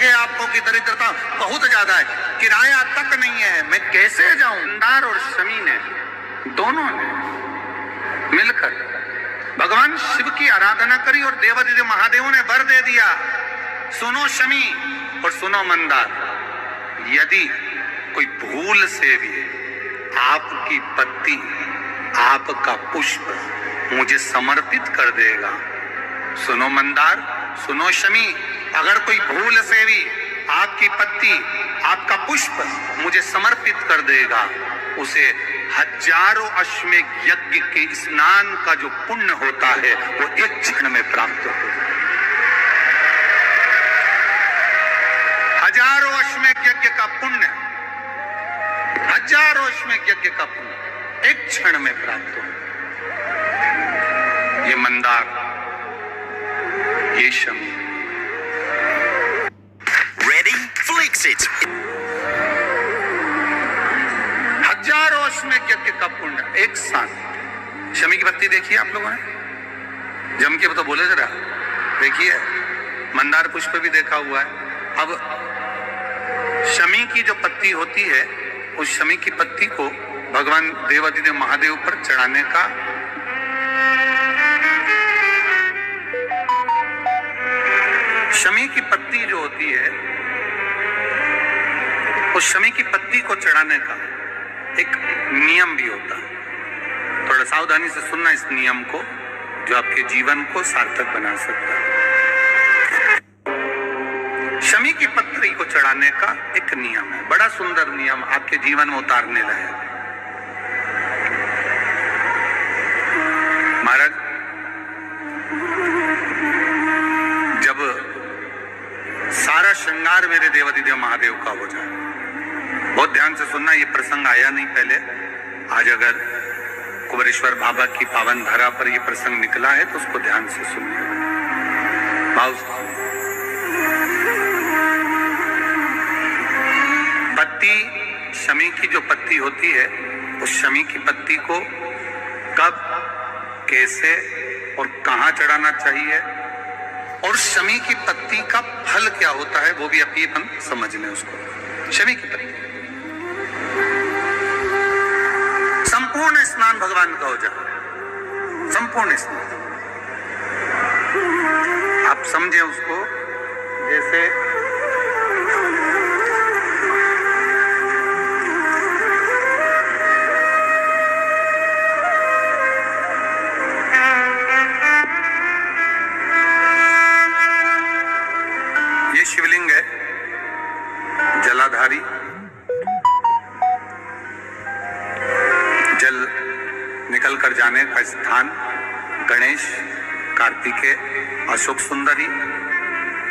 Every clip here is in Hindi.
लगे आपको कि दरिद्रता बहुत ज्यादा है, किराया तक नहीं है, मैं कैसे जाऊं? मंदार और शमी ने, दोनों ने मिलकर भगवान शिव की आराधना करी और देवादिदेव महादेव ने वर दे दिया, सुनो शमी और सुनो मंदार, यदि कोई भूल से भी आपकी पत्ती, आपका पुष्प मुझे समर्पित कर देगा, सुनो मंदार, सुनो शमी, अगर कोई भूल से भी आपकी पत्ती, आपका पुष्प मुझे समर्पित कर देगा, उसे हजारों अश्वमेध यज्ञ के स्नान का जो पुण्य होता है वो एक क्षण में प्राप्त होगा। हजारों अश्वमेध यज्ञ का पुण्य, हजारों अश्वमेध यज्ञ का पुण्य एक क्षण में प्राप्त हो। ये मंदार, ये शमी। Ready? Flex it. हजारों अश्वमेध यज्ञ का पुण्य एक साथ। शमी की पत्ती देखिए आप लोगों ने, जम के तो बोले जरा, देखिए मंदार पुष्प भी देखा हुआ है। अब शमी की जो पत्ती होती है, उस शमी की पत्ती को भगवान देवादिदेव महादेव पर चढ़ाने का शमी की पत्ती जो होती है, उस शमी की पत्ती को चढ़ाने का एक नियम भी होता है। थोड़ा सावधानी से सुनना इस नियम को, जो आपके जीवन को सार्थक बना सकता है। शमी की पत्री को चढ़ाने का एक नियम है, बड़ा सुंदर नियम, आपके जीवन में उतारने लायक। महाराज, जब सारा श्रृंगार मेरे देवादिदेव महादेव का हो जाए, बहुत ध्यान से सुनना, ये प्रसंग आया नहीं पहले, आज अगर कुबेरेश्वर बाबा की पावन धरा पर यह प्रसंग निकला है तो उसको ध्यान से सुनिए, भाव से। पत्ती, शमी की जो पत्ती होती है, उस शमी की पत्ती को कब, कैसे और कहां चढ़ाना चाहिए, और शमी की पत्ती का फल क्या होता है, वो भी अभी हम समझ लें उसको। शमी की पत्ती, संपूर्ण स्नान भगवान का हो जाए, संपूर्ण स्नान। आप समझे उसको, जैसे ये शिवलिंग है, जलाधारी, जल निकल कर जाने का स्थान, गणेश, कार्तिकेय, अशोक सुंदरी,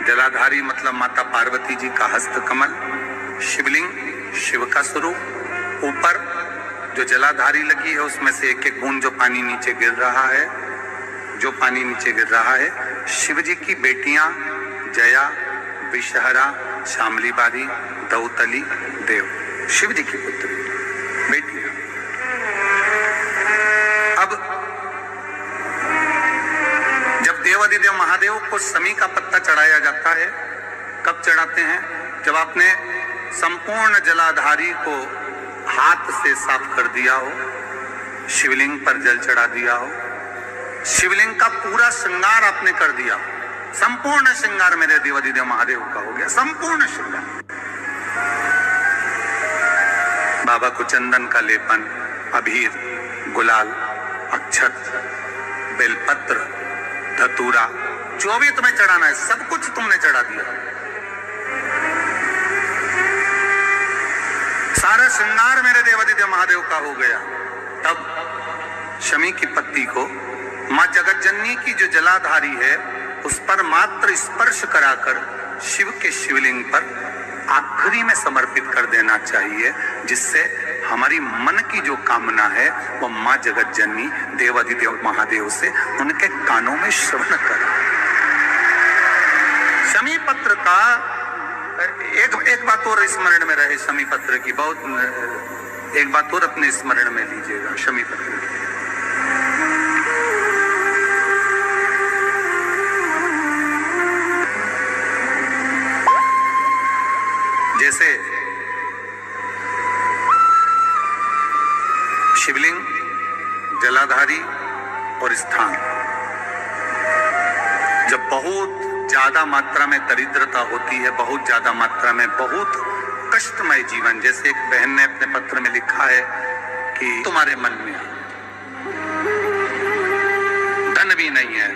जलाधारी मतलब माता पार्वती जी का हस्त कमल, शिवलिंग, शिव का स्वरूप, ऊपर जो जलाधारी लगी है उसमें से एक एक बूंद जो पानी नीचे गिर रहा है, जो पानी नीचे गिर रहा है, शिव जी की बेटियां जया, विषहरा, शामली बारी, दौतली, देव, शिव जी की पुत्री बेटियां। अब जब देवादिदेव महादेव को शमी का पत्ता चढ़ाया जाता है, कब चढ़ाते हैं? जब आपने संपूर्ण जलाधारी को हाथ से साफ कर दिया हो, शिवलिंग पर जल चढ़ा दिया हो, शिवलिंग का पूरा श्रृंगार आपने कर दिया, संपूर्ण श्रृंगार मेरे देवादिदेव महादेव का हो गया, संपूर्ण श्रृंगार। बाबा को चंदन का लेपन, अबीर, गुलाल, अक्षत, बेलपत्र, धतूरा, जो भी तुम्हें चढ़ाना है सब कुछ तुमने चढ़ा दिया, सारा श्रृंगार मेरे देवादिदेव महादेव का हो गया। तब शमी की पत्ती को मां जगतजननी की जो जलाधारी है उस पर मात्र स्पर्श कराकर शिव के शिवलिंग पर आखिरी में समर्पित कर देना चाहिए, जिससे हमारी मन की जो कामना है वो मां जगतजननी देवादिदेव महादेव से उनके कानों में श्रवण करे। शमी पत्र का एक बात और स्मरण में रहे, शमी पत्र की बहुत एक बात और अपने स्मरण में लीजिएगा। शमी पत्र की जैसे शिवलिंग, जलाधारी और स्थान, जब बहुत ज्यादा मात्रा में दरिद्रता होती है, बहुत ज्यादा मात्रा में बहुत कष्टमय जीवन, जैसे एक बहन ने अपने पत्र में लिखा है कि तुम्हारे मन में धन भी नहीं है,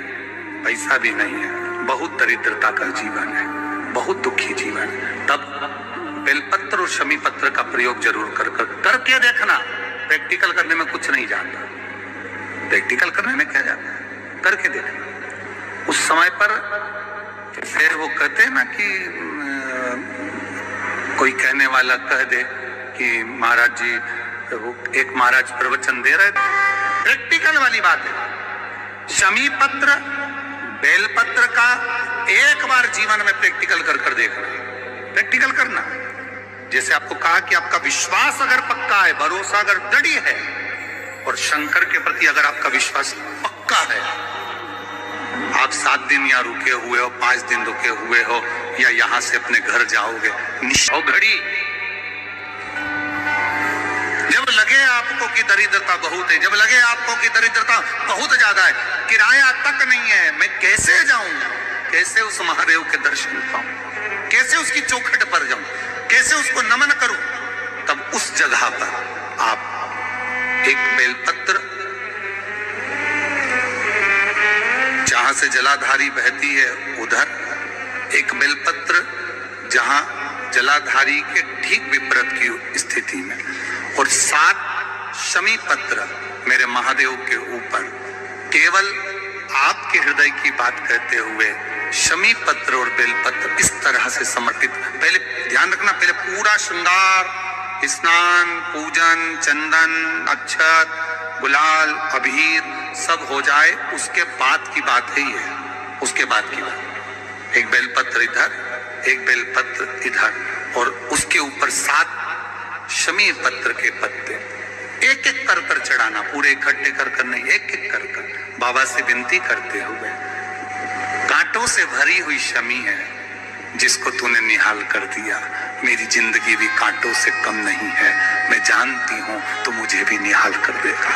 पैसा भी नहीं है, बहुत दरिद्रता का जीवन है, बहुत दुखी जीवन है, तब बेलपत्र और शमी पत्र का प्रयोग जरूर करके देखना। प्रैक्टिकल करने में कुछ नहीं जाता, प्रैक्टिकल करने में क्या जाता है, करके देखना। उस समय पर फिर वो कहते हैं ना कि कोई कहने वाला कह दे कि महाराज जी, वो एक महाराज प्रवचन दे रहे थे, प्रैक्टिकल वाली बात है। शमी पत्र, बेलपत्र का एक बार जीवन में प्रैक्टिकल कर देखना, प्रैक्टिकल करना। जैसे आपको कहा कि आपका विश्वास अगर पक्का है, भरोसा अगर दृढ़ है, और शंकर के प्रति अगर आपका विश्वास पक्का है, आप 7 दिन या रुके हुए हो, 5 दिन रुके हुए हो, या यहां से अपने घर जाओगे, घड़ी जब लगे आपको कि दरिद्रता बहुत है, जब लगे आपको कि दरिद्रता बहुत ज्यादा है, किराया तक नहीं है, मैं कैसे जाऊं, कैसे उस महादेव के दर्शन पाऊं, कैसे उसकी चौखट पर जाऊं, कैसे उसको नमन करूं, तब उस जगह पर आप एक बेलपत्र, जहां से जलाधारी बहती है उधर, एक बेलपत्र जहां जलाधारी के ठीक विपरीत की स्थिति में, और 7 शमी पत्र मेरे महादेव के ऊपर, केवल आपके हृदय की बात कहते हुए शमी पत्र और बेलपत्र इस तरह से समर्पित। पहले ध्यान रखना, पहले पूरा श्रृंगार, स्नान, पूजन, चंदन, अक्षत, गुलाल, अबीर सब हो जाए, उसके बाद की बात है ये, उसके बाद की बात। एक बेलपत्र इधर, एक बेलपत्र इधर, और उसके ऊपर 7 शमी पत्र के पत्ते एक एक कर चढ़ाना, पूरे इकट्ठे कर नहीं, एक एक कर बाबा से विनती करते हुए, कांटों से भरी हुई शमी है जिसको तूने निहाल कर दिया, मेरी जिंदगी भी कांटों से कम नहीं है, मैं जानती हूं तो मुझे भी निहाल कर देगा।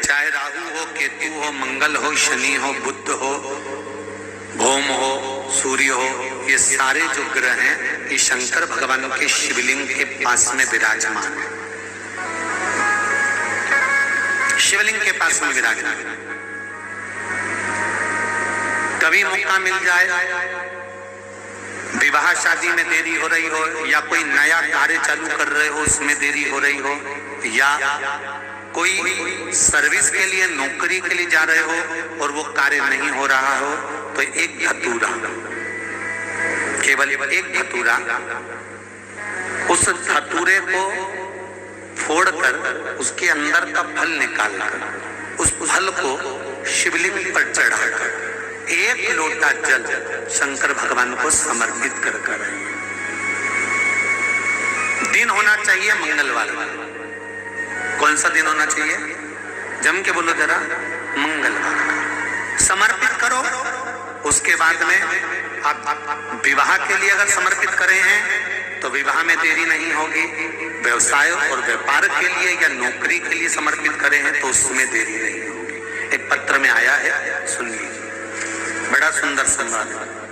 चाहे राहु हो, केतु हो, मंगल हो, शनि हो, बुध हो, भौम हो, सूर्य हो, ये सारे जो ग्रह हैं, ये शंकर भगवान के शिवलिंग के पास में विराजमान है, शिवलिंग के पास में विराजमान है। कभी मौका मिल जाए, विवाह शादी में देरी हो रही हो, या कोई नया कार्य चालू कर रहे हो उसमें देरी हो रही हो, या कोई सर्विस के लिए, नौकरी के लिए जा रहे हो और वो कार्य नहीं हो रहा हो, तो एक धतूरा, केवल एक धतूरा, उस धतूरे को फोड़कर उसके अंदर का फल निकालकर उस फल को शिवलिंग पर चढ़ाकर एक लोटा जल शंकर भगवान को समर्पित कर दिन होना चाहिए मंगलवार। कौन सा दिन होना चाहिए, जम के बोलो जरा, मंगलवार समर्पित करो। उसके बाद में आप विवाह के लिए अगर समर्पित करे हैं तो विवाह में देरी नहीं होगी, व्यवसाय और व्यापार के लिए या नौकरी के लिए समर्पित करे हैं तो उसमें देरी नहीं होगी। एक पत्र में आया है, सुन लीजिए, बड़ा सुंदर संवाद है।